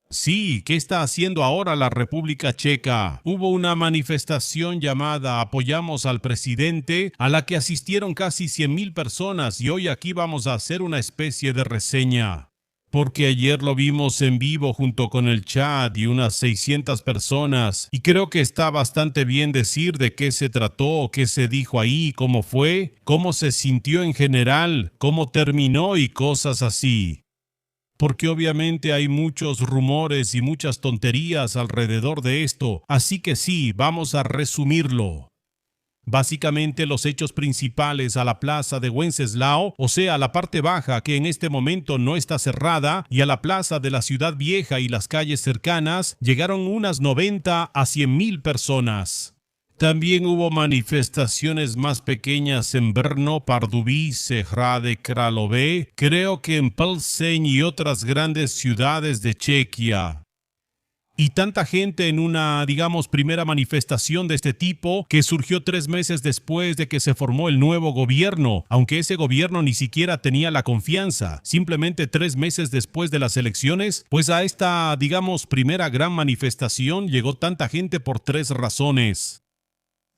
Sí, ¿qué está haciendo ahora la República Checa? Hubo una manifestación llamada Apoyamos al Presidente, a la que asistieron casi 100,000 personas y hoy aquí vamos a hacer una especie de reseña. Porque ayer lo vimos en vivo junto con el chat y unas 600 personas, y creo que está bastante bien decir de qué se trató, qué se dijo ahí, cómo fue, cómo se sintió en general, cómo terminó y cosas así. Porque obviamente hay muchos rumores y muchas tonterías alrededor de esto, así que sí, vamos a resumirlo. Básicamente los hechos principales a la plaza de Wenceslao, o sea, la parte baja que en este momento no está cerrada, y a la plaza de la ciudad vieja y las calles cercanas, llegaron unas 90 a 100,000 personas. También hubo manifestaciones más pequeñas en Brno, Pardubice, Hrade Králové, creo que en Plzeň y otras grandes ciudades de Chequia. Y tanta gente en una, digamos, primera manifestación de este tipo que surgió 3 meses después de que se formó el nuevo gobierno, aunque ese gobierno ni siquiera tenía la confianza. Simplemente 3 meses después de las elecciones, pues a esta, digamos, primera gran manifestación llegó tanta gente por 3 razones.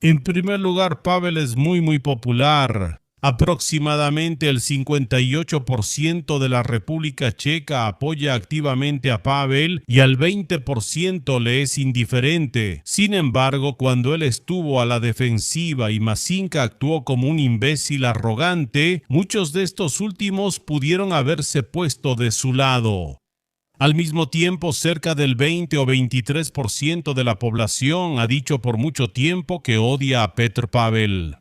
En primer lugar, Pavel es muy popular. Aproximadamente el 58% de la República Checa apoya activamente a Pavel y al 20% le es indiferente. Sin embargo, cuando él estuvo a la defensiva y Mašínka actuó como un imbécil arrogante, muchos de estos últimos pudieron haberse puesto de su lado. Al mismo tiempo, cerca del 20 o 23% de la población ha dicho por mucho tiempo que odia a Petr Pavel.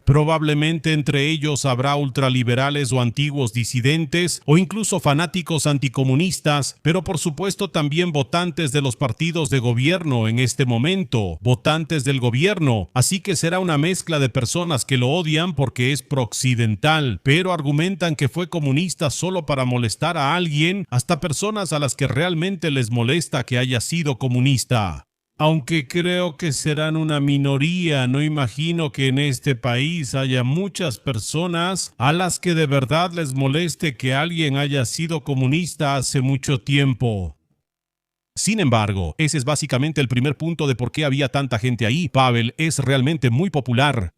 Probablemente entre ellos habrá ultraliberales o antiguos disidentes o incluso fanáticos anticomunistas, pero por supuesto también votantes de los partidos de gobierno en este momento, votantes del gobierno, así que será una mezcla de personas que lo odian porque es prooccidental, pero argumentan que fue comunista solo para molestar a alguien, hasta personas a las que realmente les molesta que haya sido comunista. Aunque creo que serán una minoría, no imagino que en este país haya muchas personas a las que de verdad les moleste que alguien haya sido comunista hace mucho tiempo. Sin embargo, ese es básicamente el primer punto de por qué había tanta gente ahí. Pavel es realmente muy popular.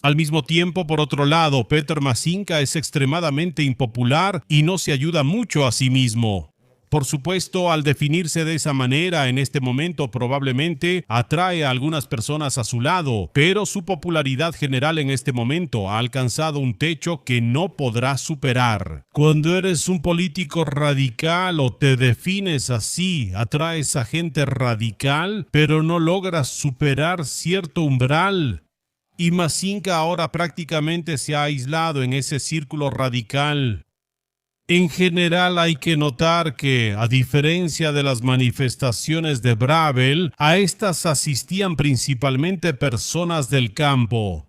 Al mismo tiempo, por otro lado, Petr Mašínka es extremadamente impopular y no se ayuda mucho a sí mismo. Por supuesto, al definirse de esa manera en este momento probablemente atrae a algunas personas a su lado, pero su popularidad general en este momento ha alcanzado un techo que no podrá superar. Cuando eres un político radical o te defines así, atraes a gente radical, pero no logras superar cierto umbral. Y Mašínka ahora prácticamente se ha aislado en ese círculo radical. En general hay que notar que, a diferencia de las manifestaciones de Bravel, a estas asistían principalmente personas del campo.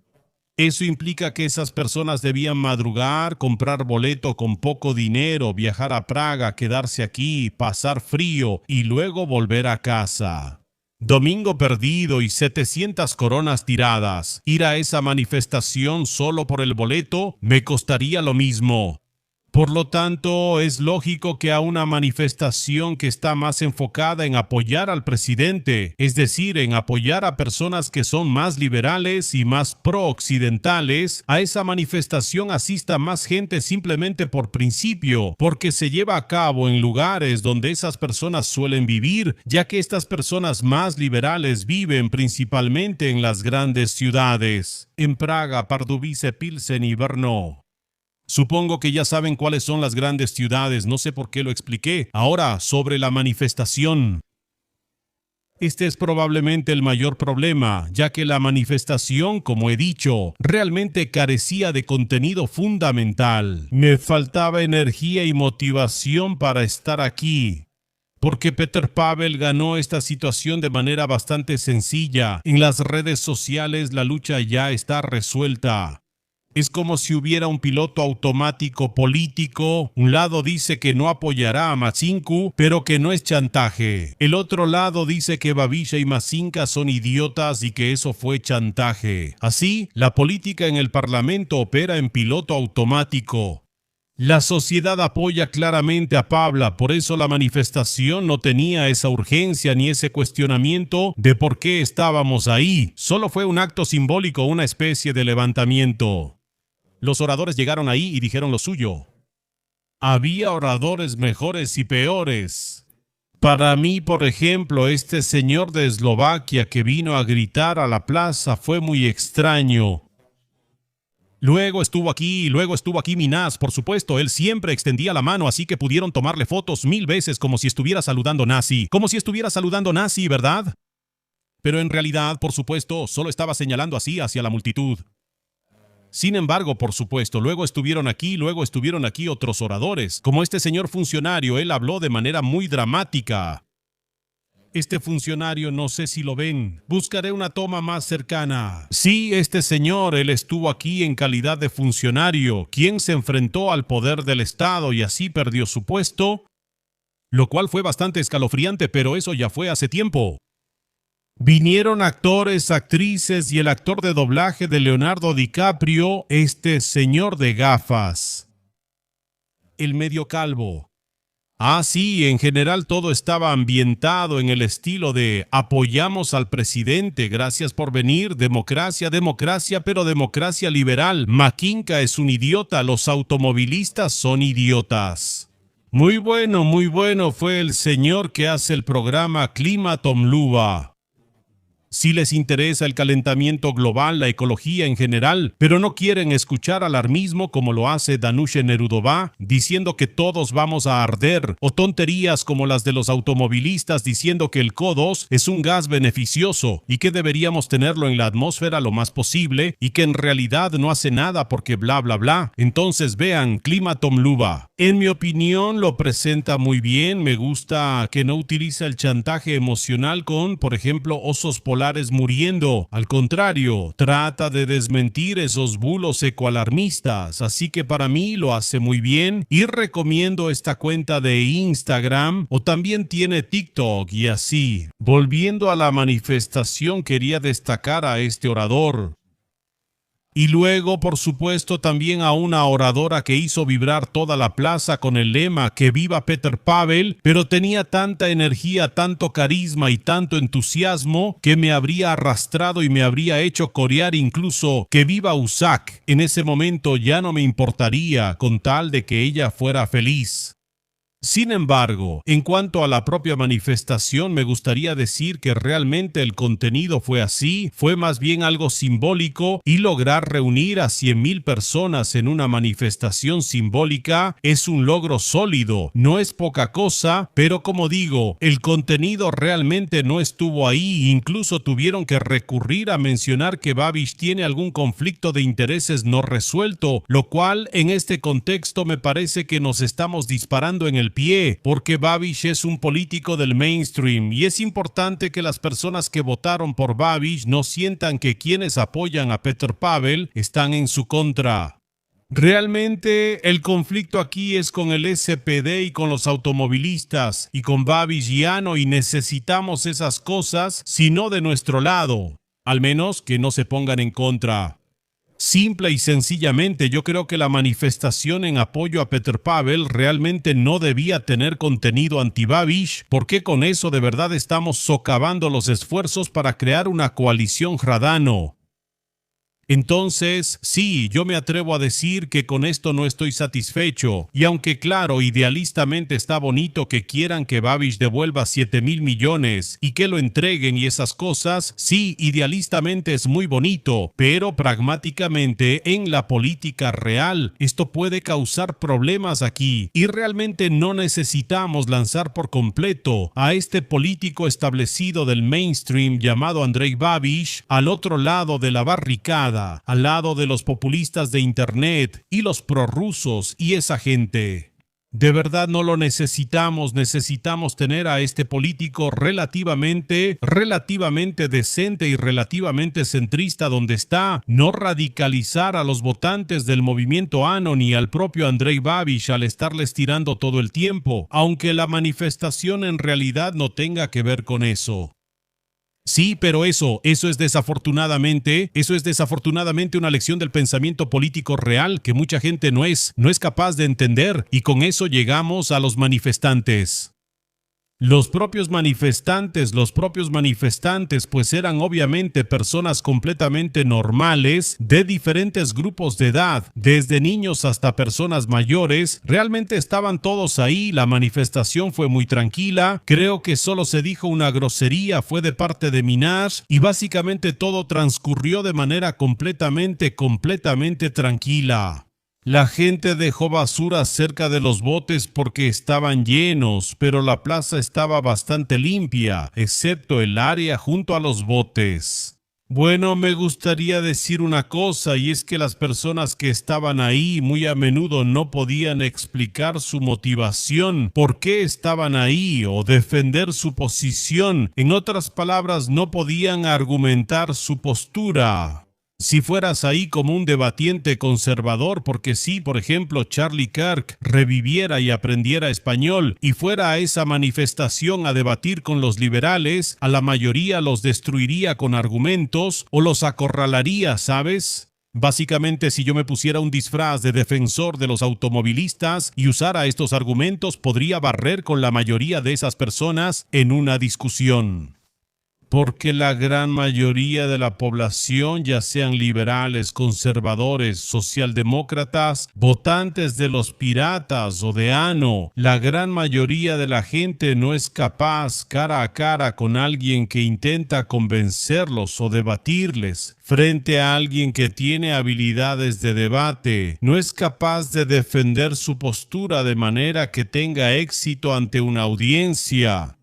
Eso implica que esas personas debían madrugar, comprar boleto con poco dinero, viajar a Praga, quedarse aquí, pasar frío y luego volver a casa. Domingo perdido y 700 coronas tiradas. Ir a esa manifestación solo por el boleto me costaría lo mismo. Por lo tanto, es lógico que a una manifestación que está más enfocada en apoyar al presidente, es decir, en apoyar a personas que son más liberales y más pro-occidentales, a esa manifestación asista más gente simplemente por principio, porque se lleva a cabo en lugares donde esas personas suelen vivir, ya que estas personas más liberales viven principalmente en las grandes ciudades, en Praga, Pardubice, Plzeň y Brno. Supongo que ya saben cuáles son las grandes ciudades, no sé por qué lo expliqué. Ahora, sobre la manifestación. Este es probablemente el mayor problema, ya que la manifestación, como he dicho, realmente carecía de contenido fundamental. Me faltaba energía y motivación para estar aquí. Porque Petr Pavel ganó esta situación de manera bastante sencilla. En las redes sociales la lucha ya está resuelta. Es como si hubiera un piloto automático político. Un lado dice que no apoyará a Mašínka, pero que no es chantaje. El otro lado dice que Babiša y Mašínka son idiotas y que eso fue chantaje. Así, la política en el Parlamento opera en piloto automático. La sociedad apoya claramente a Pabla, por eso la manifestación no tenía esa urgencia ni ese cuestionamiento de por qué estábamos ahí. Solo fue un acto simbólico, una especie de levantamiento. Los oradores llegaron ahí y dijeron lo suyo. Había oradores mejores y peores. Para mí, por ejemplo, este señor de Eslovaquia que vino a gritar a la plaza fue muy extraño. Luego estuvo aquí Minás, por supuesto, él siempre extendía la mano, así que pudieron tomarle fotos 1000 veces como si estuviera saludando nazi. Como si estuviera saludando nazi, ¿verdad? Pero en realidad, por supuesto, solo estaba señalando así hacia la multitud. Sin embargo, por supuesto, luego estuvieron aquí otros oradores. Como este señor funcionario, él habló de manera muy dramática. Este funcionario, no sé si lo ven. Buscaré una toma más cercana. Sí, este señor, él estuvo aquí en calidad de funcionario, quien se enfrentó al poder del Estado y así perdió su puesto, lo cual fue bastante escalofriante, pero eso ya fue hace tiempo. Vinieron actores, actrices y el actor de doblaje de Leonardo DiCaprio, este señor de gafas. El medio calvo. Ah, sí, en general todo estaba ambientado en el estilo de apoyamos al presidente, gracias por venir, democracia, democracia, pero democracia liberal. Makinka es un idiota, los automovilistas son idiotas. Muy bueno fue el señor que hace el programa Klimatomluva. Si les interesa el calentamiento global, la ecología en general, pero no quieren escuchar alarmismo como lo hace Danushe Nerudova, diciendo que todos vamos a arder, o tonterías como las de los automovilistas diciendo que el CO2 es un gas beneficioso y que deberíamos tenerlo en la atmósfera lo más posible y que en realidad no hace nada porque bla bla bla. Entonces vean Klimatomluva. En mi opinión lo presenta muy bien, me gusta que no utiliza el chantaje emocional con, por ejemplo, osos polares muriendo. Al contrario, trata de desmentir esos bulos ecoalarmistas, así que para mí lo hace muy bien y recomiendo esta cuenta de Instagram o también tiene TikTok y así. Volviendo a la manifestación, quería destacar a este orador. Y luego, por supuesto, también a una oradora que hizo vibrar toda la plaza con el lema "Que viva Petr Pavel", pero tenía tanta energía, tanto carisma y tanto entusiasmo que me habría arrastrado y me habría hecho corear incluso "Que viva Usak". En ese momento ya no me importaría con tal de que ella fuera feliz. Sin embargo, en cuanto a la propia manifestación, me gustaría decir que realmente el contenido fue así, fue más bien algo simbólico y lograr reunir a 100,000 personas en una manifestación simbólica es un logro sólido, no es poca cosa, pero como digo, el contenido realmente no estuvo ahí, incluso tuvieron que recurrir a mencionar que Babiš tiene algún conflicto de intereses no resuelto, lo cual en este contexto me parece que nos estamos disparando en el pie, porque Babiš es un político del mainstream y es importante que las personas que votaron por Babiš no sientan que quienes apoyan a Petr Pavel están en su contra. Realmente el conflicto aquí es con el SPD y con los automovilistas y con Babiš ya no, y necesitamos esas cosas, sino de nuestro lado, al menos que no se pongan en contra. Simple y sencillamente, yo creo que la manifestación en apoyo a Petr Pavel realmente no debía tener contenido anti-Babiš, porque con eso de verdad estamos socavando los esfuerzos para crear una coalición Hradano. Entonces, sí, yo me atrevo a decir que con esto no estoy satisfecho, y aunque claro, idealistamente está bonito que quieran que Babiš devuelva 7,000 millones y que lo entreguen y esas cosas, sí, idealistamente es muy bonito, pero pragmáticamente en la política real esto puede causar problemas aquí, y realmente no necesitamos lanzar por completo a este político establecido del mainstream llamado Andrej Babiš al otro lado de la barricada, al lado de los populistas de internet y los prorrusos y esa gente. De verdad no lo necesitamos, necesitamos tener a este político relativamente decente y relativamente centrista donde está, no radicalizar a los votantes del movimiento ANO ni al propio Andrej Babiš al estarles tirando todo el tiempo, aunque la manifestación en realidad no tenga que ver con eso. Sí, pero eso es desafortunadamente una lección del pensamiento político real que mucha gente no es capaz de entender, y con eso llegamos a los manifestantes. Los propios manifestantes, pues eran obviamente personas completamente normales, de diferentes grupos de edad, desde niños hasta personas mayores. Realmente estaban todos ahí, la manifestación fue muy tranquila, creo que solo se dijo una grosería, fue de parte de Minaj, y básicamente todo transcurrió de manera completamente tranquila. La gente dejó basura cerca de los botes porque estaban llenos, pero la plaza estaba bastante limpia, excepto el área junto a los botes. Bueno, me gustaría decir una cosa, y es que las personas que estaban ahí muy a menudo no podían explicar su motivación, por qué estaban ahí, o defender su posición. En otras palabras, no podían argumentar su postura. Si fueras ahí como un debatiente conservador, porque si, por ejemplo, Charlie Kirk reviviera y aprendiera español y fuera a esa manifestación a debatir con los liberales, a la mayoría los destruiría con argumentos o los acorralaría, ¿sabes? Básicamente, si yo me pusiera un disfraz de defensor de los automovilistas y usara estos argumentos, podría barrer con la mayoría de esas personas en una discusión. Porque la gran mayoría de la población, ya sean liberales, conservadores, socialdemócratas, votantes de los piratas o de ANO, la gran mayoría de la gente no es capaz cara a cara con alguien que intenta convencerlos o debatirles. Frente a alguien que tiene habilidades de debate, no es capaz de defender su postura de manera que tenga éxito ante una audiencia.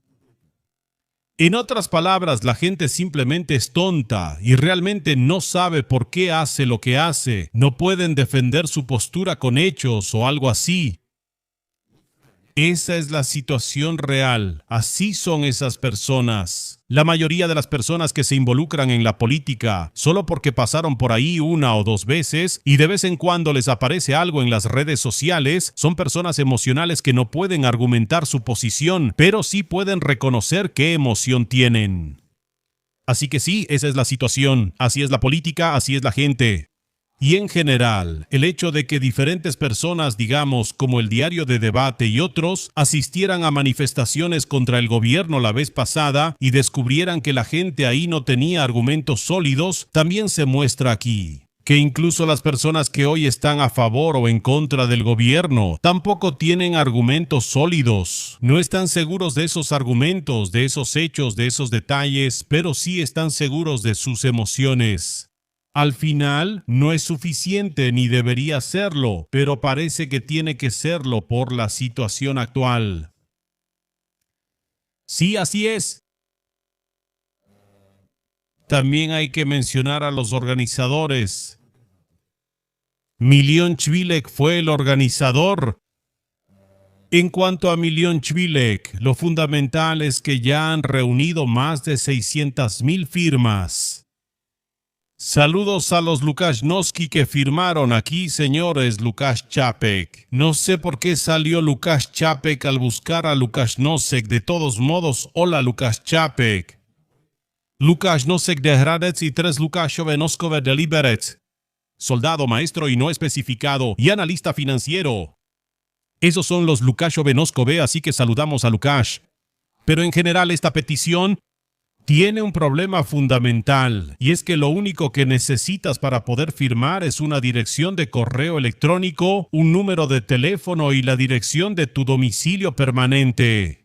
En otras palabras, la gente simplemente es tonta y realmente no sabe por qué hace lo que hace. No pueden defender su postura con hechos o algo así. Esa es la situación real. Así son esas personas. La mayoría de las personas que se involucran en la política, solo porque pasaron por ahí una o dos veces y de vez en cuando les aparece algo en las redes sociales, son personas emocionales que no pueden argumentar su posición, pero sí pueden reconocer qué emoción tienen. Así que sí, esa es la situación. Así es la política, así es la gente. Y en general, el hecho de que diferentes personas, digamos, como el Diario de Debate y otros, asistieran a manifestaciones contra el gobierno la vez pasada y descubrieran que la gente ahí no tenía argumentos sólidos, también se muestra aquí. Que incluso las personas que hoy están a favor o en contra del gobierno tampoco tienen argumentos sólidos. No están seguros de esos argumentos, de esos hechos, de esos detalles, pero sí están seguros de sus emociones. Al final, no es suficiente ni debería serlo, pero parece que tiene que serlo por la situación actual. Sí, así es. También hay que mencionar a los organizadores. Milion Chvilek fue el organizador. En cuanto a Milion Chvilek, lo fundamental es que ya han reunido más de 600,000 firmas. Saludos a los Lukashnovsky que firmaron aquí, señores Lukashchapek. No sé por qué salió Lukashchapek al buscar a Lukashnovsek. De todos modos, hola Lukashchapek. Lukashnovsek de Hradec y 3 Lukashove de Liberec. Soldado, maestro y no especificado, y analista financiero. Esos son los Lukashove, así que saludamos a Lukash. Pero en general esta petición tiene un problema fundamental, y es que lo único que necesitas para poder firmar es una dirección de correo electrónico, un número de teléfono y la dirección de tu domicilio permanente.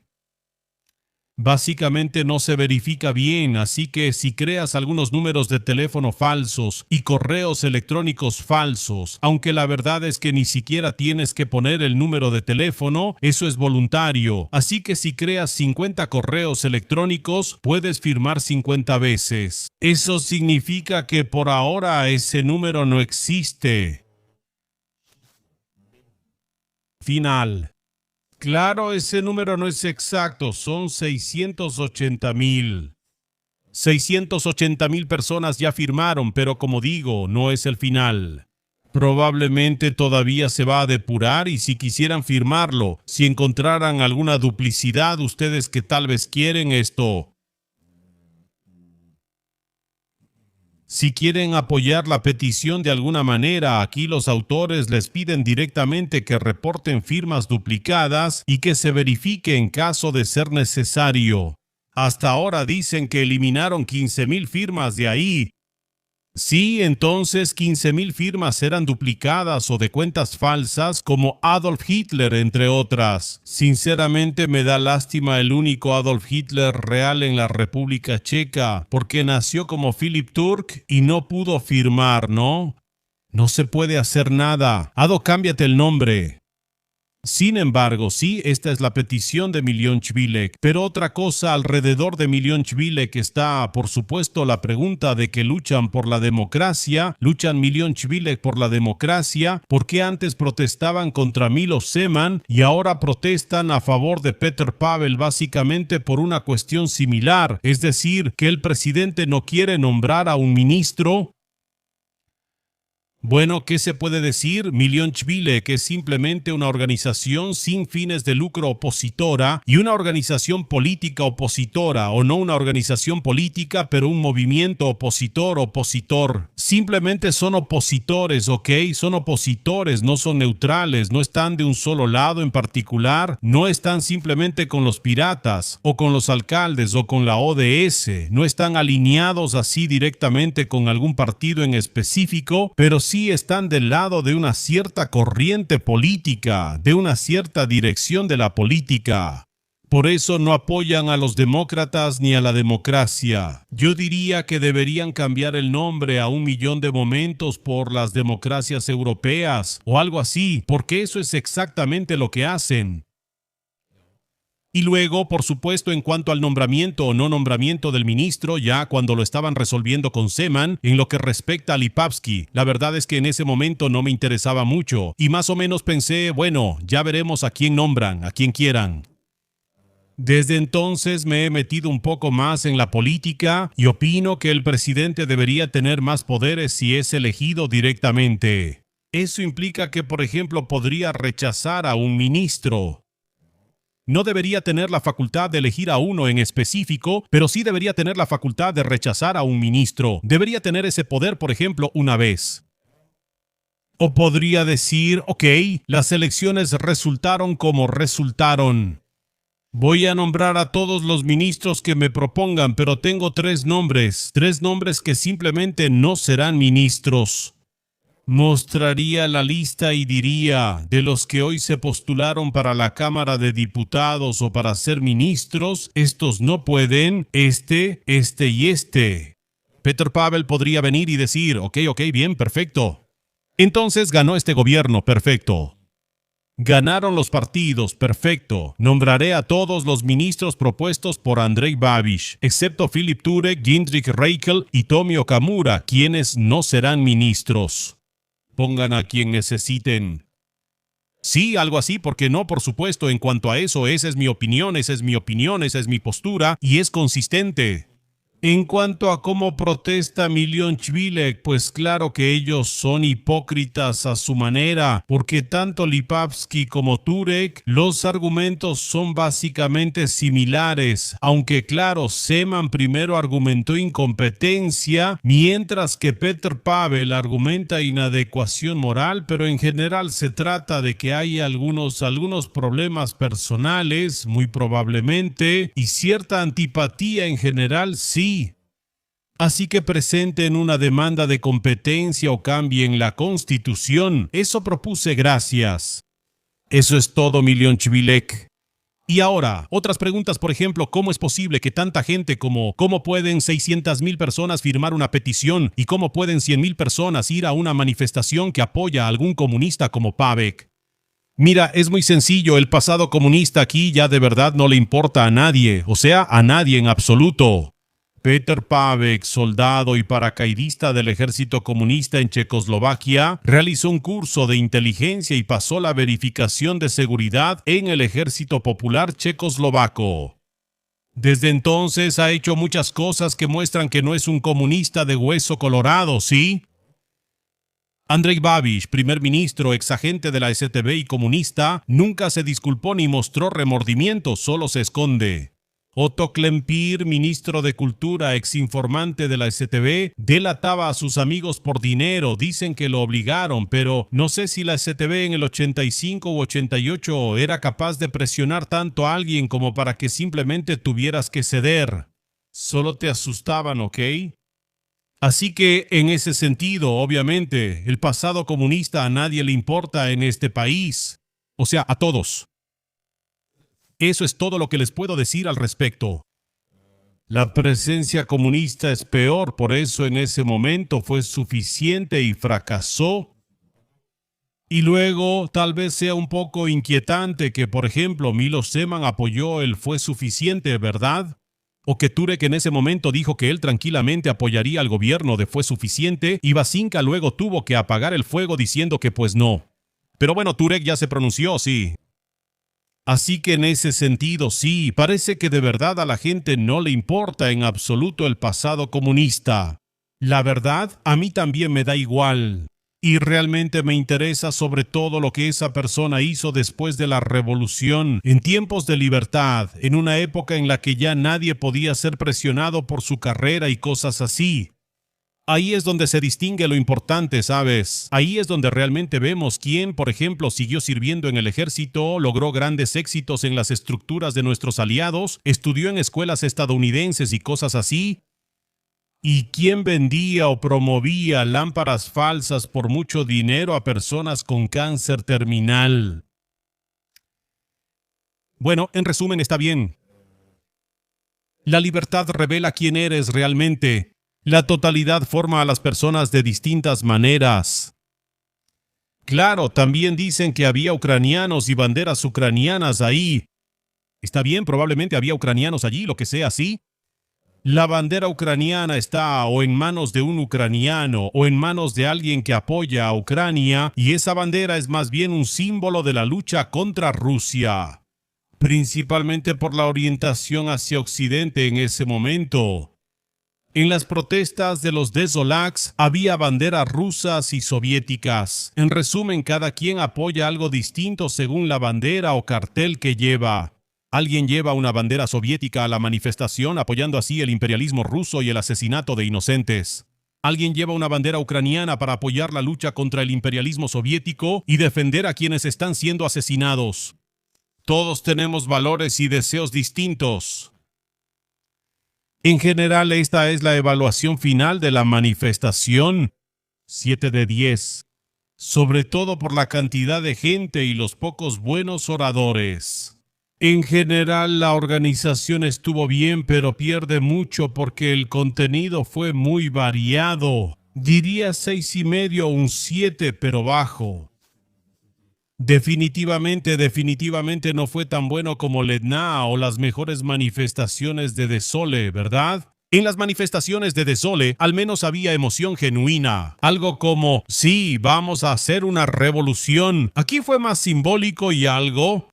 Básicamente no se verifica bien, así que si creas algunos números de teléfono falsos y correos electrónicos falsos, aunque la verdad es que ni siquiera tienes que poner el número de teléfono, eso es voluntario. Así que si creas 50 correos electrónicos, puedes firmar 50 veces. Eso significa que por ahora ese número no existe. Final. Claro, ese número no es exacto, son 680,000. 680,000 personas ya firmaron, pero como digo, no es el final. Probablemente todavía se va a depurar y si quisieran firmarlo, si encontraran alguna duplicidad, ustedes que tal vez quieren esto. Si quieren apoyar la petición de alguna manera, aquí los autores les piden directamente que reporten firmas duplicadas y que se verifique en caso de ser necesario. Hasta ahora dicen que eliminaron 15,000 firmas de ahí. Sí, entonces 15,000 firmas eran duplicadas o de cuentas falsas como Adolf Hitler, entre otras. Sinceramente me da lástima el único Adolf Hitler real en la República Checa, porque nació como Philip Turk y no pudo firmar, ¿no? No se puede hacer nada. Ado, cámbiate el nombre. Sin embargo, sí, esta es la petición de Milionchvilek, pero otra cosa alrededor de Milionchvilek está, por supuesto, la pregunta de que luchan por la democracia, luchan Milionchvilek por la democracia, ¿por qué antes protestaban contra Milo Zeman y ahora protestan a favor de Petr Pavel básicamente por una cuestión similar? Es decir, que el presidente no quiere nombrar a un ministro. Bueno, ¿qué se puede decir? Milionchvilek es simplemente una organización sin fines de lucro opositora y una organización política opositora, o no una organización política, pero un movimiento opositor. Simplemente son opositores, ¿ok? Son opositores, no son neutrales, no están de un solo lado en particular, no están simplemente con los piratas, o con los alcaldes, o con la ODS, no están alineados así directamente con algún partido en específico, pero sí están del lado de una cierta corriente política, de una cierta dirección de la política. Por eso no apoyan a los demócratas ni a la democracia. Yo diría que deberían cambiar el nombre a 1,000,000 de momentos por las democracias europeas o algo así, porque eso es exactamente lo que hacen. Y luego, por supuesto, en cuanto al nombramiento o no nombramiento del ministro, ya cuando lo estaban resolviendo con Zeman, en lo que respecta a Lipavsky, la verdad es que en ese momento no me interesaba mucho, y más o menos pensé, bueno, ya veremos a quién nombran, a quien quieran. Desde entonces me he metido un poco más en la política y opino que el presidente debería tener más poderes si es elegido directamente. Eso implica que, por ejemplo, podría rechazar a un ministro. No debería tener la facultad de elegir a uno en específico, pero sí debería tener la facultad de rechazar a un ministro. Debería tener ese poder, por ejemplo, una vez. O podría decir, ok, las elecciones resultaron como resultaron. Voy a nombrar a todos los ministros que me propongan, pero tengo 3 nombres que simplemente no serán ministros. Mostraría la lista y diría, de los que hoy se postularon para la Cámara de Diputados o para ser ministros, estos no pueden, este y este. Petr Pavel podría venir y decir, ok, bien, perfecto. Entonces ganó este gobierno, perfecto. Ganaron los partidos, perfecto. Nombraré a todos los ministros propuestos por Andrej Babiš, excepto Philip Turek, Jindřich Reichel y Tomio Okamura, quienes no serán ministros. Pongan a quien necesiten. Sí, algo así, porque no, por supuesto, en cuanto a eso, esa es mi opinión, esa es mi postura, y es consistente. En cuanto a cómo protesta Milionchvilek, pues claro que ellos son hipócritas a su manera, porque tanto Lipavsky como Turek, los argumentos son básicamente similares, aunque claro, Zeman primero argumentó incompetencia, mientras que Petr Pavel argumenta inadecuación moral, pero en general se trata de que hay algunos problemas personales, muy probablemente, y cierta antipatía en general, sí. Así que presenten una demanda de competencia o cambien la Constitución. Eso propuse, gracias. Eso es todo, Milionchvilek. Y ahora, otras preguntas, por ejemplo, ¿cómo es posible que tanta gente cómo pueden 600,000 personas firmar una petición y cómo pueden 100,000 personas ir a una manifestación que apoya a algún comunista como Pavek? Mira, es muy sencillo, el pasado comunista aquí ya de verdad no le importa a nadie, o sea, a nadie en absoluto. Petr Pavek, soldado y paracaidista del ejército comunista en Checoslovaquia, realizó un curso de inteligencia y pasó la verificación de seguridad en el Ejército Popular Checoslovaco. Desde entonces ha hecho muchas cosas que muestran que no es un comunista de hueso colorado, ¿sí? Andrej Babiš, primer ministro, exagente de la STB y comunista, nunca se disculpó ni mostró remordimiento, solo se esconde. Otto Klempir, ministro de Cultura, exinformante de la STV, delataba a sus amigos por dinero. Dicen que lo obligaron, pero no sé si la STV en el 85 u 88 era capaz de presionar tanto a alguien como para que simplemente tuvieras que ceder. Solo te asustaban, ¿ok? Así que, en ese sentido, obviamente, el pasado comunista a nadie le importa en este país. O sea, a todos. Eso es todo lo que les puedo decir al respecto. La presencia comunista es peor, por eso en ese momento fue suficiente y fracasó. Y luego tal vez sea un poco inquietante que, por ejemplo, Miloš Zeman apoyó el fue suficiente, ¿verdad? O que Turek en ese momento dijo que él tranquilamente apoyaría al gobierno de fue suficiente y Bašinka luego tuvo que apagar el fuego diciendo que pues no. Pero bueno, Turek ya se pronunció, sí. Así que en ese sentido, sí, parece que de verdad a la gente no le importa en absoluto el pasado comunista. La verdad, a mí también me da igual. Y realmente me interesa sobre todo lo que esa persona hizo después de la revolución, en tiempos de libertad, en una época en la que ya nadie podía ser presionado por su carrera y cosas así. Ahí es donde se distingue lo importante, ¿sabes? Ahí es donde realmente vemos quién, por ejemplo, siguió sirviendo en el ejército, logró grandes éxitos en las estructuras de nuestros aliados, estudió en escuelas estadounidenses y cosas así. ¿Y quién vendía o promovía lámparas falsas por mucho dinero a personas con cáncer terminal? Bueno, en resumen, está bien. La libertad revela quién eres realmente. La totalidad forma a las personas de distintas maneras. Claro, también dicen que había ucranianos y banderas ucranianas ahí. Está bien, probablemente había ucranianos allí, lo que sea, ¿sí? La bandera ucraniana está o en manos de un ucraniano o en manos de alguien que apoya a Ucrania, y esa bandera es más bien un símbolo de la lucha contra Rusia, principalmente por la orientación hacia Occidente en ese momento. En las protestas de los Desolaks había banderas rusas y soviéticas. En resumen, cada quien apoya algo distinto según la bandera o cartel que lleva. Alguien lleva una bandera soviética a la manifestación apoyando así el imperialismo ruso y el asesinato de inocentes. Alguien lleva una bandera ucraniana para apoyar la lucha contra el imperialismo soviético y defender a quienes están siendo asesinados. Todos tenemos valores y deseos distintos. En general, esta es la evaluación final de la manifestación. 7 de 10. Sobre todo por la cantidad de gente y los pocos buenos oradores. En general, la organización estuvo bien, pero pierde mucho porque el contenido fue muy variado. Diría 6,5 o un 7, pero bajo. Definitivamente no fue tan bueno como Letná o las mejores manifestaciones de Dessole, ¿verdad? En las manifestaciones de Dessole al menos había emoción genuina. Algo como, sí, vamos a hacer una revolución. Aquí fue más simbólico y algo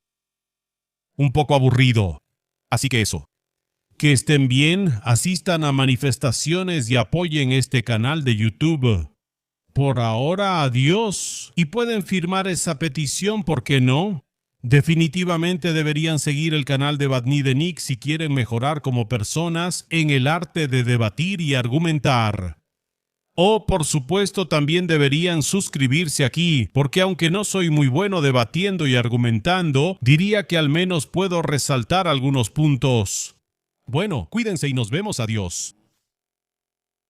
un poco aburrido. Así que eso. Que estén bien, asistan a manifestaciones y apoyen este canal de YouTube. Por ahora, adiós. Y pueden firmar esa petición, ¿por qué no? Definitivamente deberían seguir el canal de Badni de Nick si quieren mejorar como personas en el arte de debatir y argumentar. O, por supuesto, también deberían suscribirse aquí, porque aunque no soy muy bueno debatiendo y argumentando, diría que al menos puedo resaltar algunos puntos. Bueno, cuídense y nos vemos, adiós.